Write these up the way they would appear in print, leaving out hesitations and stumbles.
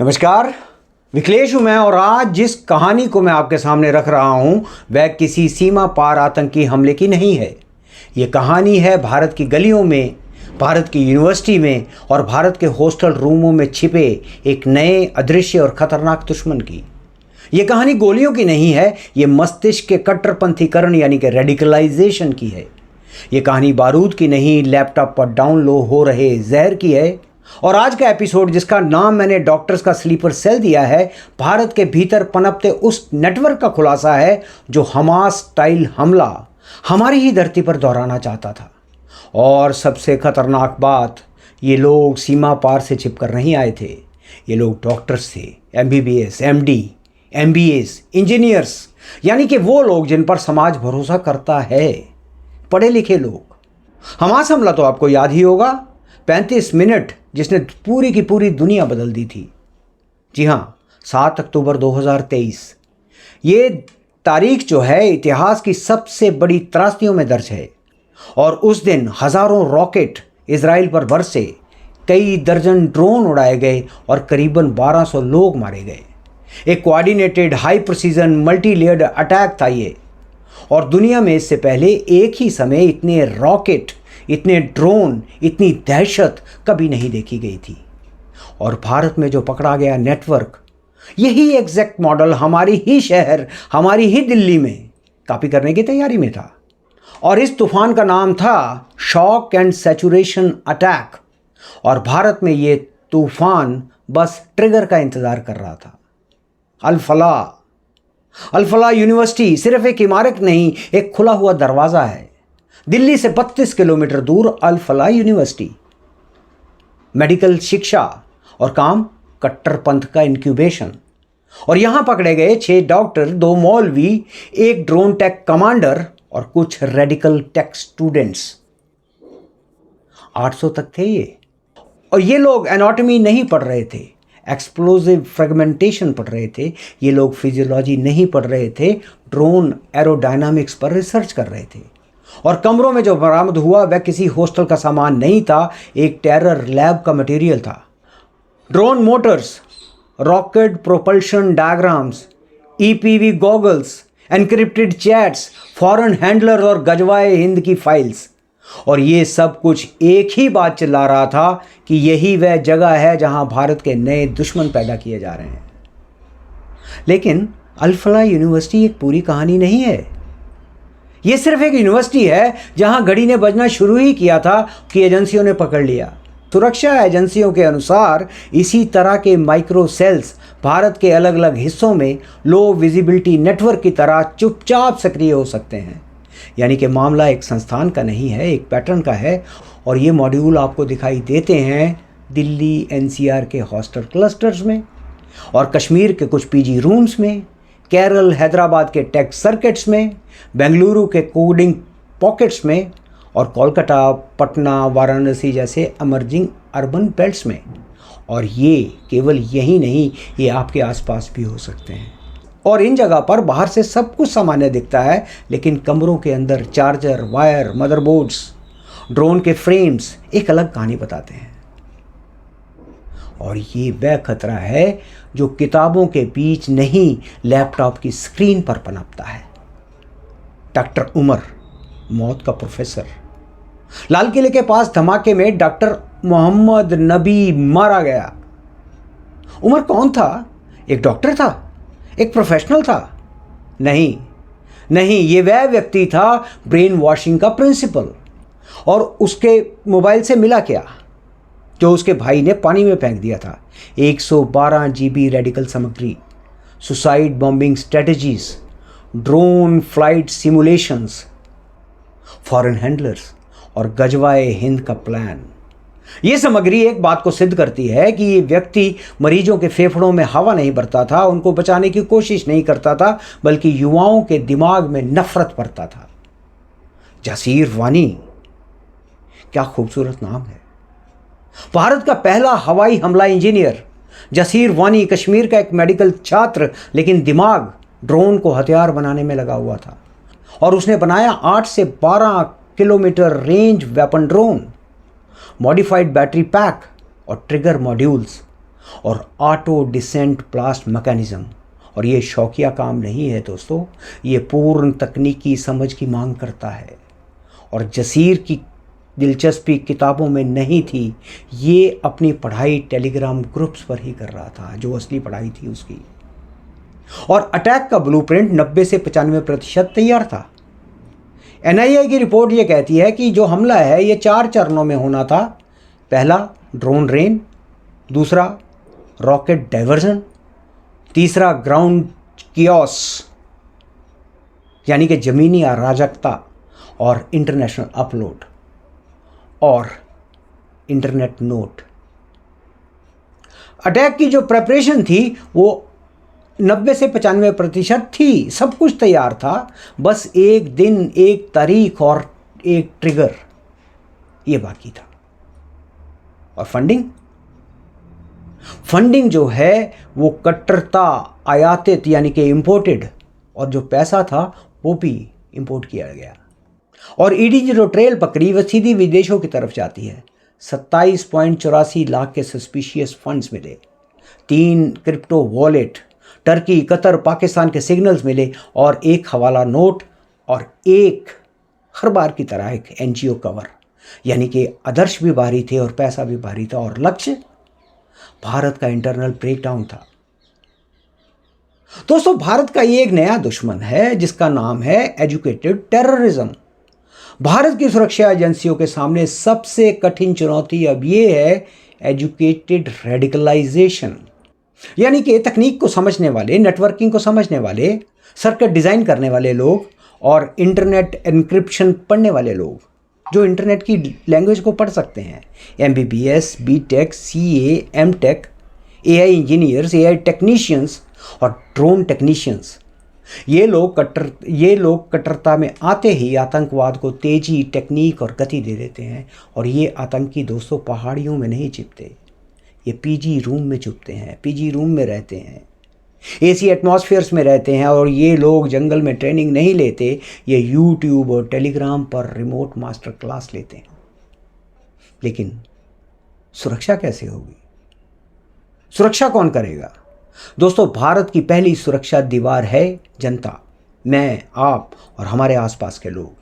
नमस्कार, विकलेश हूँ मैं और आज जिस कहानी को मैं आपके सामने रख रहा हूँ वह किसी सीमा पार आतंकी हमले की नहीं है। ये कहानी है भारत की गलियों में, भारत की यूनिवर्सिटी में और भारत के हॉस्टल रूमों में छिपे एक नए अदृश्य और खतरनाक दुश्मन की। ये कहानी गोलियों की नहीं है, ये मस्तिष्क के कट्टरपंथीकरण यानी कि रेडिकलाइजेशन की है। ये कहानी बारूद की नहीं, लैपटॉप पर डाउनलोड हो रहे जहर की है। और आज का एपिसोड जिसका नाम मैंने डॉक्टर्स का स्लीपर सेल दिया है, भारत के भीतर पनपते उस नेटवर्क का खुलासा है जो हमास स्टाइल हमला हमारी ही धरती पर दोहराना चाहता था। और सबसे खतरनाक बात, ये लोग सीमा पार से छिपकर नहीं आए थे। ये लोग डॉक्टर्स थे, MBBS, MD, MBAs, इंजीनियर्स, यानी कि वो लोग जिन पर समाज भरोसा करता है, पढ़े लिखे लोग। हमास हमला तो आपको याद ही होगा, 35 मिनट जिसने पूरी की पूरी दुनिया बदल दी थी। जी हाँ, 7 अक्टूबर 2023। ये तारीख जो है इतिहास की सबसे बड़ी त्रासदियों में दर्ज है। और उस दिन हज़ारों रॉकेट इजराइल पर बरसे, कई दर्जन ड्रोन उड़ाए गए और करीबन 1200 लोग मारे गए। एक coordinated high precision multi layered attack था ये। और दुनिया में इससे पहले एक ही समय इतने रॉकेट, इतने ड्रोन, इतनी दहशत कभी नहीं देखी गई थी। और भारत में जो पकड़ा गया नेटवर्क, यही एग्जैक्ट मॉडल हमारी ही शहर, हमारी ही दिल्ली में कॉपी करने की तैयारी में था। और इस तूफान का नाम था शॉक एंड सैचुरेशन अटैक। और भारत में ये तूफान बस ट्रिगर का इंतजार कर रहा था। अल फलाह यूनिवर्सिटी सिर्फ एक इमारत नहीं, एक खुला हुआ दरवाज़ा है। दिल्ली से 32 किलोमीटर दूर अल फलाह यूनिवर्सिटी। मेडिकल शिक्षा और काम, कट्टरपंथ का इंक्यूबेशन। और यहां पकड़े गए 6 डॉक्टर, 2 मौलवी, एक ड्रोन टेक कमांडर और कुछ रेडिकल टेक स्टूडेंट्स। 800 तक थे ये। और ये लोग एनाटॉमी नहीं पढ़ रहे थे, एक्सप्लोजिव फ्रेगमेंटेशन पढ़ रहे थे। ये लोग फिजियोलॉजी नहीं पढ़ रहे थे, ड्रोन एरोडायनामिक्स पर रिसर्च कर रहे थे। और कमरों में जो बरामद हुआ वह किसी हॉस्टल का सामान नहीं था, एक टेरर लैब का मटेरियल था। Drone Motors, rocket propulsion diagrams, EPV goggles, encrypted chats, foreign handler और गजवाए हिंद की फाइल्स। और ये सब कुछ एक ही बात चिल्ला रहा था कि यही वह जगह है जहां भारत के नए दुश्मन पैदा किए जा रहे हैं। लेकिन अल फलाह यूनिवर्सिटी एक पूरी कहानी नहीं है। ये सिर्फ एक यूनिवर्सिटी है जहां घड़ी ने बजना शुरू ही किया था कि एजेंसियों ने पकड़ लिया। सुरक्षा एजेंसियों के अनुसार इसी तरह के माइक्रो सेल्स भारत के अलग अलग हिस्सों में लो विजिबिलिटी नेटवर्क की तरह चुपचाप सक्रिय हो सकते हैं। यानी कि मामला एक संस्थान का नहीं है, एक पैटर्न का है। और ये मॉड्यूल आपको दिखाई देते हैं दिल्ली NCR के हॉस्टल क्लस्टर्स में, और कश्मीर के कुछ PG रूम्स में, केरल हैदराबाद के टेक सर्किट्स में, बेंगलुरु के कोडिंग पॉकेट्स में, और कोलकाता, पटना, वाराणसी जैसे अमर्जिंग अर्बन बेल्ट्स में। और ये केवल यही नहीं, ये आपके आसपास भी हो सकते हैं। और इन जगह पर बाहर से सब कुछ सामान्य दिखता है, लेकिन कमरों के अंदर चार्जर, वायर, मदरबोर्ड्स, ड्रोन के फ्रेम्स एक अलग कहानी बताते हैं। और ये वह खतरा है जो किताबों के बीच नहीं, लैपटॉप की स्क्रीन पर पनपता है। डॉक्टर उमर, मौत का प्रोफेसर। लाल किले के पास धमाके में डॉक्टर मोहम्मद नबी मारा गया। उमर कौन था? एक डॉक्टर था? एक प्रोफेशनल था? नहीं, ये वह व्यक्ति था ब्रेन वॉशिंग का प्रिंसिपल। और उसके मोबाइल से मिला क्या जो उसके भाई ने पानी में फेंक दिया था? 112 GB रेडिकल सामग्री, suicide bombing strategies, drone flight simulations, foreign handlers और गजवाए हिंद का प्लान। ये सामग्री एक बात को सिद्ध करती है कि ये व्यक्ति मरीजों के फेफड़ों में हवा नहीं भरता था, उनको बचाने की कोशिश नहीं करता था, बल्कि युवाओं के दिमाग में नफरत भरता था। जसीर वानी, क्या खूबसूरत नाम है। भारत का पहला हवाई हमला इंजीनियर जसीर वानी, कश्मीर का एक मेडिकल छात्र, लेकिन दिमाग ड्रोन को हथियार बनाने में लगा हुआ था। और उसने बनाया 8 से 12 kilometre range weapon drone, modified battery pack और ट्रिगर मॉड्यूल्स। और ऑटो डिसेंट ब्लास्ट मैकेनिज्म। और ये शौकिया काम नहीं है दोस्तों, ये पूर्ण तकनीकी समझ की मांग करता है। और जसीर की दिलचस्पी किताबों में नहीं थी, ये अपनी पढ़ाई टेलीग्राम ग्रुप्स पर ही कर रहा था, जो असली पढ़ाई थी उसकी। और अटैक का ब्लूप्रिंट 90 से 95% तैयार था। एनआईए की रिपोर्ट ये कहती है कि जो हमला है ये 4 चरणों में होना था। पहला ड्रोन रेन, दूसरा रॉकेट डाइवर्जन, तीसरा ग्राउंड कियोस यानी कि ज़मीनी अराजकता, और इंटरनेशनल अपलोड और इंटरनेट नोट। अटैक की जो प्रेपरेशन थी वो 90 से 95% थी, सब कुछ तैयार था, बस एक दिन, एक तारीख और एक ट्रिगर, ये बाकी था। और फंडिंग जो है वो कट्टरता आयातित यानी कि इंपोर्टेड, और जो पैसा था वो भी इंपोर्ट किया गया। और ईडी जो ट्रेल पकड़ी वह सीधी विदेशों की तरफ जाती है। 27.84 लाख के सस्पिशियस फंड्स मिले, 3 crypto wallet, Turkey, Qatar, Pakistan के सिग्नल्स मिले, और एक हवाला नोट, और एक हर बार की तरह एक एनजीओ कवर। यानी कि आदर्श भी भारी थे और पैसा भी भारी था, और लक्ष्य भारत का इंटरनल ब्रेकडाउन था। दोस्तों, भारत का ये एक नया दुश्मन है जिसका नाम है एजुकेटेड टेररिज्म। भारत की सुरक्षा एजेंसियों के सामने सबसे कठिन चुनौती अब ये है एजुकेटेड रेडिकलाइजेशन, यानी कि तकनीक को समझने वाले, नेटवर्किंग को समझने वाले, सर्किट डिज़ाइन करने वाले लोग, और इंटरनेट एन्क्रिप्शन पढ़ने वाले लोग, जो इंटरनेट की लैंग्वेज को पढ़ सकते हैं। MBBS, BTech, CA, MTech, AI engineers, AI technicians और ड्रोन टेक्नीशियंस। ये लोग कट्टरता में आते ही आतंकवाद को तेजी, टेक्निक और गति दे देते हैं। और ये आतंकी दोस्तों पहाड़ियों में नहीं छिपते, ये PG रूम में छुपते हैं, PG रूम में रहते हैं, AC एटमॉस्फेयर्स में रहते हैं। और ये लोग जंगल में ट्रेनिंग नहीं लेते, ये YouTube और टेलीग्राम पर रिमोट मास्टर क्लास लेते हैं। लेकिन सुरक्षा कैसे होगी? सुरक्षा कौन करेगा? दोस्तों, भारत की पहली सुरक्षा दीवार है जनता, मैं, आप और हमारे आसपास के लोग।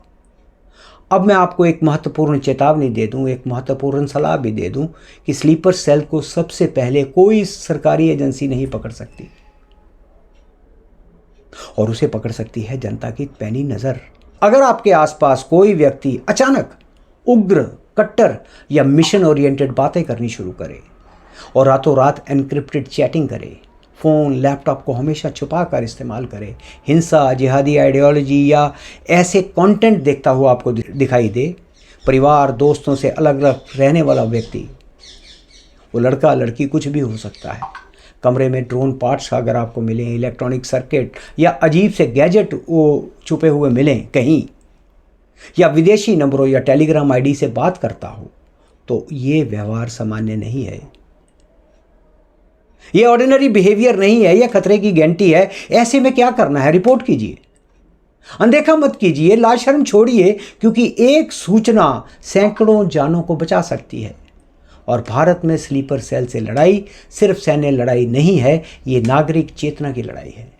अब मैं आपको एक महत्वपूर्ण चेतावनी दे दूं, एक महत्वपूर्ण सलाह भी दे दूं कि स्लीपर सेल को सबसे पहले कोई सरकारी एजेंसी नहीं पकड़ सकती, और उसे पकड़ सकती है जनता की पैनी नज़र। अगर आपके आसपास कोई व्यक्ति अचानक उग्र, कट्टर या मिशन ओरिएंटेड बातें करनी शुरू करे और रातों रात एनक्रिप्टेड चैटिंग करे, फ़ोन, लैपटॉप को हमेशा छुपा कर इस्तेमाल करे, हिंसा, जिहादी आइडियोलॉजी या ऐसे कंटेंट देखता हुआ आपको दिखाई दे, परिवार, दोस्तों से अलग अलग रहने वाला व्यक्ति, वो लड़का, लड़की, कुछ भी हो सकता है, कमरे में ड्रोन पार्ट्स अगर आपको मिलें, इलेक्ट्रॉनिक सर्किट या अजीब से गैजेट वो छुपे हुए मिलें कहीं, या विदेशी नंबरों या टेलीग्राम आईडी से बात करता हो, तो ये व्यवहार सामान्य नहीं है, ये ऑर्डिनरी बिहेवियर नहीं है, यह खतरे की घंटी है। ऐसे में क्या करना है? रिपोर्ट कीजिए, अनदेखा मत कीजिए, लाशर्म छोड़िए, क्योंकि एक सूचना सैकड़ों जानों को बचा सकती है। और भारत में स्लीपर सेल से लड़ाई सिर्फ सैन्य लड़ाई नहीं है, ये नागरिक चेतना की लड़ाई है।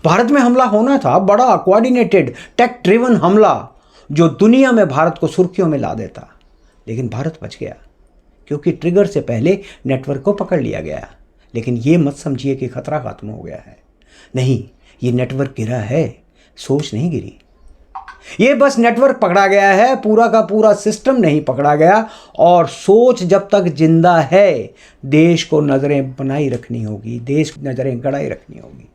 भारत में हमला होना था, बड़ा कोऑर्डिनेटेड टेक ड्रिवन हमला जो दुनिया में भारत को सुर्खियों में ला देता, लेकिन भारत बच गया क्योंकि ट्रिगर से पहले नेटवर्क को पकड़ लिया गया। लेकिन ये मत समझिए कि खतरा खत्म हो गया है, नहीं, ये नेटवर्क गिरा है, सोच नहीं गिरी। ये बस नेटवर्क पकड़ा गया है, पूरा का पूरा सिस्टम नहीं पकड़ा गया। और सोच जब तक जिंदा है, देश को नजरें बनाई रखनी होगी, देश नजरें गड़ाई रखनी होगी।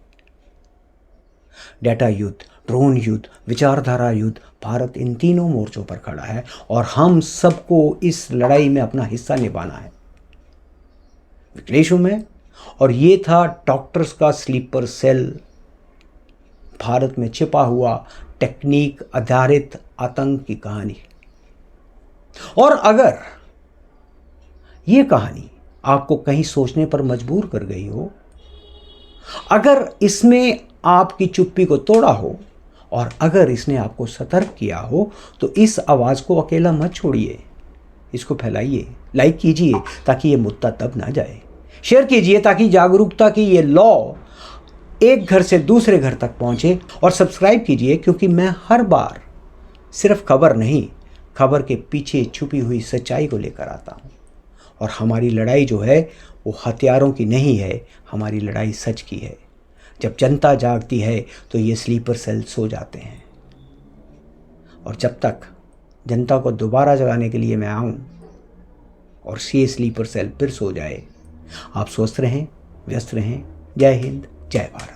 डेटा युद्ध, ड्रोन युद्ध, विचारधारा युद्ध, भारत इन तीनों मोर्चों पर खड़ा है और हम सबको इस लड़ाई में अपना हिस्सा निभाना है। विक्लेश हूं मैं, और ये था डॉक्टर्स का स्लीपर सेल, भारत में छिपा हुआ टेक्निक आधारित आतंक की कहानी। और अगर ये कहानी आपको कहीं सोचने पर मजबूर कर गई हो, अगर इसमें आपकी चुप्पी को तोड़ा हो, और अगर इसने आपको सतर्क किया हो, तो इस आवाज़ को अकेला मत छोड़िए, इसको फैलाइए, लाइक कीजिए ताकि ये मुद्दा दब ना जाए। शेयर कीजिए ताकि जागरूकता की ये लॉ एक घर से दूसरे घर तक पहुंचे। और सब्सक्राइब कीजिए क्योंकि मैं हर बार सिर्फ खबर नहीं, खबर के पीछे छुपी हुई सच्चाई को लेकर आता हूं। और हमारी लड़ाई जो है वो हथियारों की नहीं है, हमारी लड़ाई सच की है। जब जनता जागती है तो ये स्लीपर सेल सो जाते हैं। और जब तक जनता को दोबारा जगाने के लिए मैं आऊं और ये स्लीपर सेल फिर सो जाए, आप स्वस्थ रहें, व्यस्त रहें। जय हिंद, जय भारत।